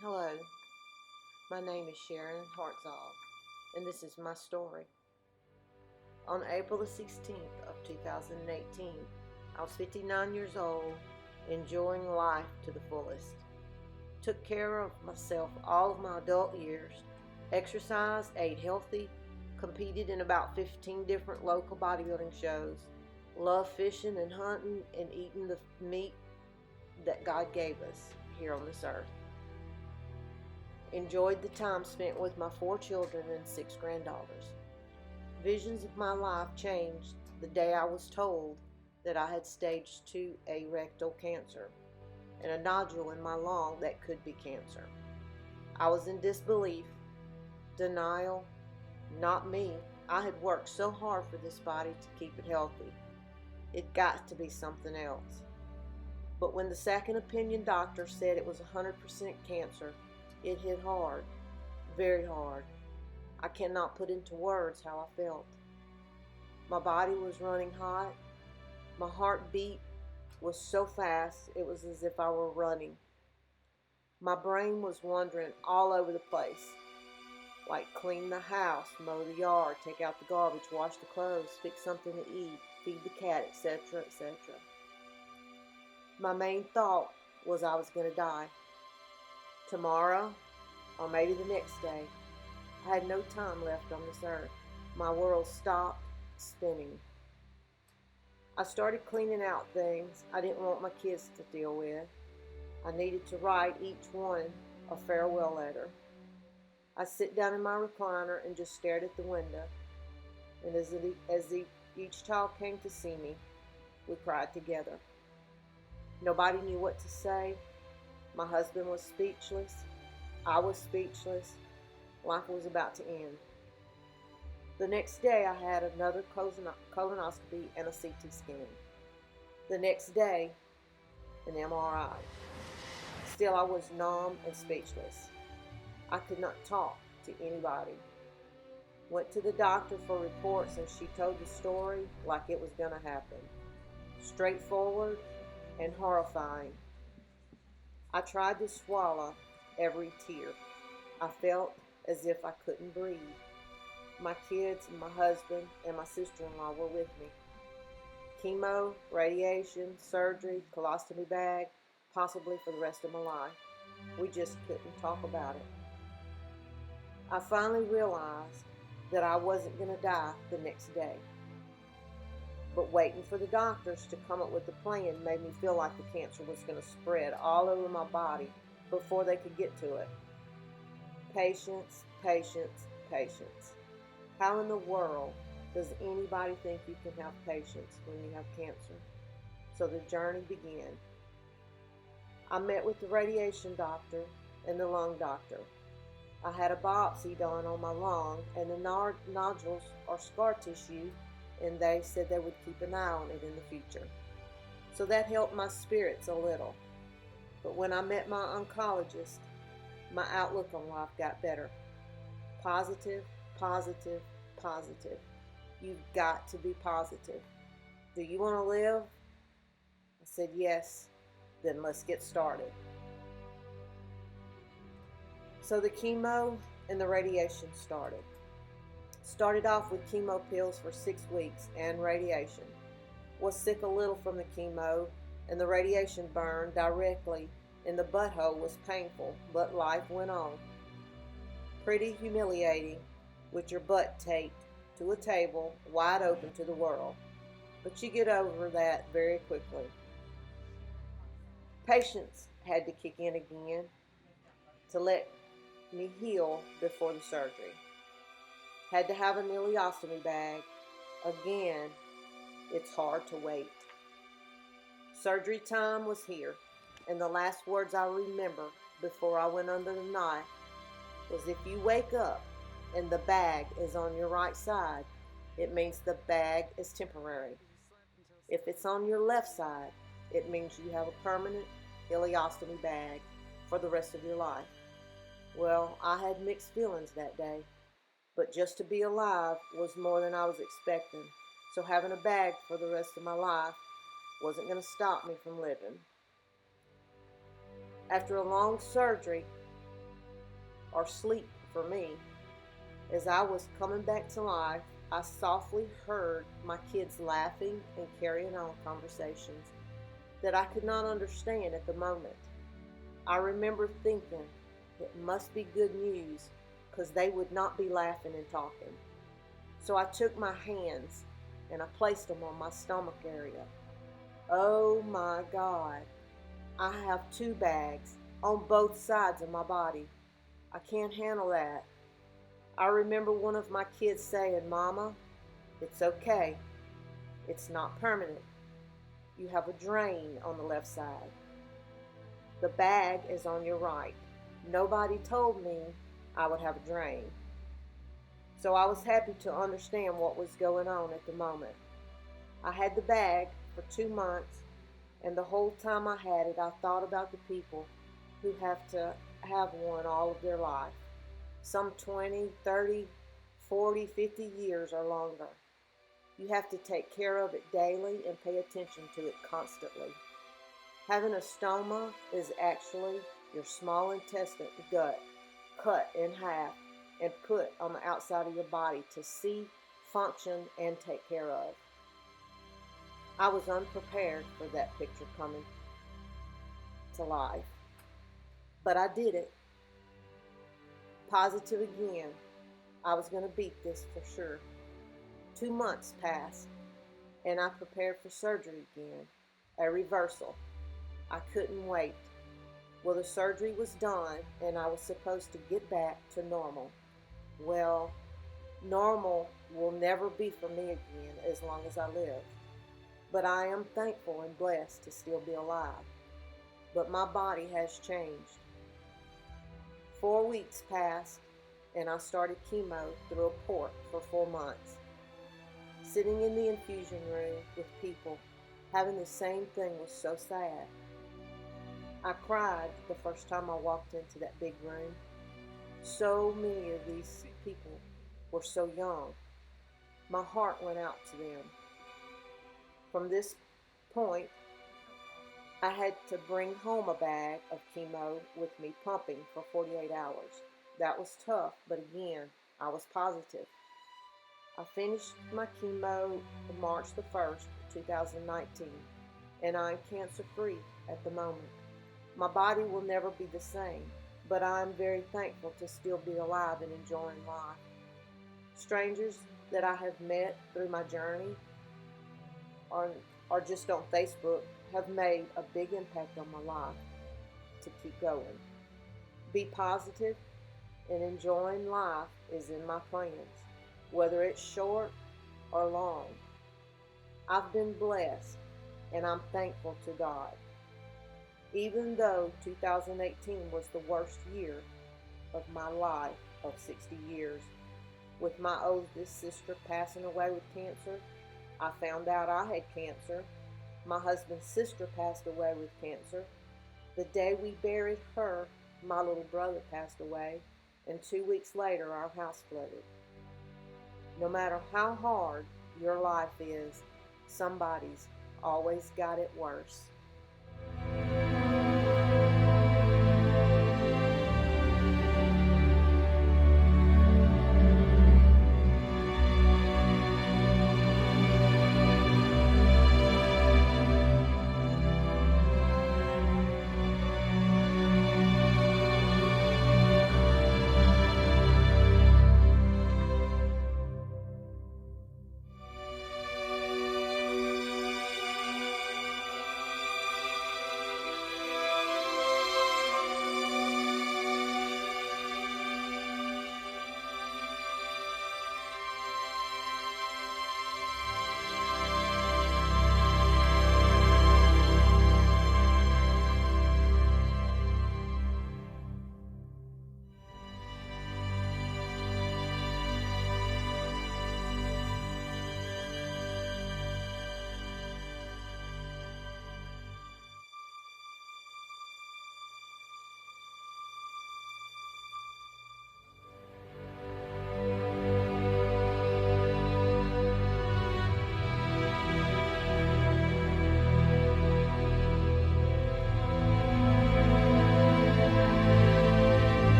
Hello, my name is Sharon Hartzog, and this is my story. On April the 16th of 2018, I was 59 years old, enjoying life to the fullest. Took care of myself all of my adult years, exercised, ate healthy, competed in about 15 different local bodybuilding shows, loved fishing and hunting and eating the meat that God gave us here on this earth. Enjoyed the time spent with my 4 children and 6 granddaughters. Visions of my life changed the day I was told that I had stage 2A rectal cancer and a nodule in my lung that could be cancer. I was in disbelief, denial. Not me. I had worked so hard for this body to keep it healthy. It got to be something else. But when the second opinion doctor said it was 100% cancer, it hit hard, very hard. I cannot put into words how I felt. My body was running hot. My heartbeat was so fast it was as if I were running. My brain was wandering all over the place, like clean the house, mow the yard, take out the garbage, wash the clothes, fix something to eat, feed the cat, etc., etc. My main thought was I was going to die. Tomorrow, or maybe the next day. I had no time left on this earth. My world stopped spinning. I started cleaning out things I didn't want my kids to deal with. I needed to write each one a farewell letter. I sit down in my recliner and just stared at the window. And as each child came to see me, we cried together. Nobody knew what to say. My husband was speechless. I was speechless. Life was about to end. The next day I had another colonoscopy and a CT scan. The next day, an MRI. Still I was numb and speechless. I could not talk to anybody. Went to the doctor for reports and she told the story like it was going to happen. Straightforward and horrifying. I tried to swallow every tear. I felt as if I couldn't breathe. My kids and my husband and my sister-in-law were with me. Chemo, radiation, surgery, colostomy bag, possibly for the rest of my life. We just couldn't talk about it. I finally realized that I wasn't going to die the next day. But waiting for the doctors to come up with the plan made me feel like the cancer was going to spread all over my body before they could get to it. Patience, patience, patience. How in the world does anybody think you can have patience when you have cancer? So the journey began. I met with the radiation doctor and the lung doctor. I had a biopsy done on my lung, and the nodules are scar tissue, and they said they would keep an eye on it in the future. So that helped my spirits a little. But when I met my oncologist, my outlook on life got better. Positive, positive, positive. You've got to be positive. Do you want to live? I said, yes. Then let's get started. So the chemo and the radiation started. Started off with chemo pills for 6 weeks and radiation. Was sick a little from the chemo, and the radiation burn directly in the butthole was painful, but life went on. Pretty humiliating, with your butt taped to a table wide open to the world. But you get over that very quickly. Patience had to kick in again to let me heal before the surgery. Had to have an ileostomy bag. Again, it's hard to wait. Surgery time was here, and the last words I remember before I went under the knife was, if you wake up and the bag is on your right side, it means the bag is temporary. If it's on your left side, it means you have a permanent ileostomy bag for the rest of your life. Well, I had mixed feelings that day, but just to be alive was more than I was expecting, so having a bag for the rest of my life wasn't going to stop me from living. After a long surgery, or sleep for me. As I was coming back to life, I softly heard my kids laughing and carrying on conversations that I could not understand at the moment. I remember thinking it must be good news because they would not be laughing and talking. So I took my hands and I placed them on my stomach area. Oh my God, I have 2 bags on both sides of my body. I can't handle that. I remember one of my kids saying, "Mama, it's okay. It's not permanent. You have a drain on the left side. The bag is on your right." Nobody told me I would have a drain. So I was happy to understand what was going on at the moment. I had the bag for 2 months, and the whole time I had it, I thought about the people who have to have one all of their life. Some 20, 30, 40, 50 years or longer. You have to take care of it daily and pay attention to it constantly. Having a stoma is actually your small intestine gut cut in half and put on the outside of your body to see, function, and take care of. I was unprepared for that picture coming to life, but I did it. Positive again. I was going to beat this for sure. 2 months passed, and I prepared for surgery again, a reversal. I couldn't wait. Well, the surgery was done, and I was supposed to get back to normal. Well, normal will never be for me again as long as I live. But I am thankful and blessed to still be alive. But my body has changed. 4 weeks passed, and I started chemo through a port for 4 months. Sitting in the infusion room with people having the same thing was so sad. I cried the first time I walked into that big room. So many of these people were so young. My heart went out to them. From this point, I had to bring home a bag of chemo with me pumping for 48 hours. That was tough, but again, I was positive. I finished my chemo March the 1st, 2019, and I'm cancer-free at the moment. My body will never be the same, but I'm very thankful to still be alive and enjoying life. Strangers that I have met through my journey or just on Facebook have made a big impact on my life to keep going. Be positive and enjoying life is in my plans, whether it's short or long. I've been blessed, and I'm thankful to God. Even though 2018 was the worst year of my life of 60 years, with my oldest sister passing away with cancer, I found out I had cancer. My husband's sister passed away with cancer. The day we buried her, my little brother passed away, and 2 weeks later our house flooded. No matter how hard your life is, somebody's always got it worse.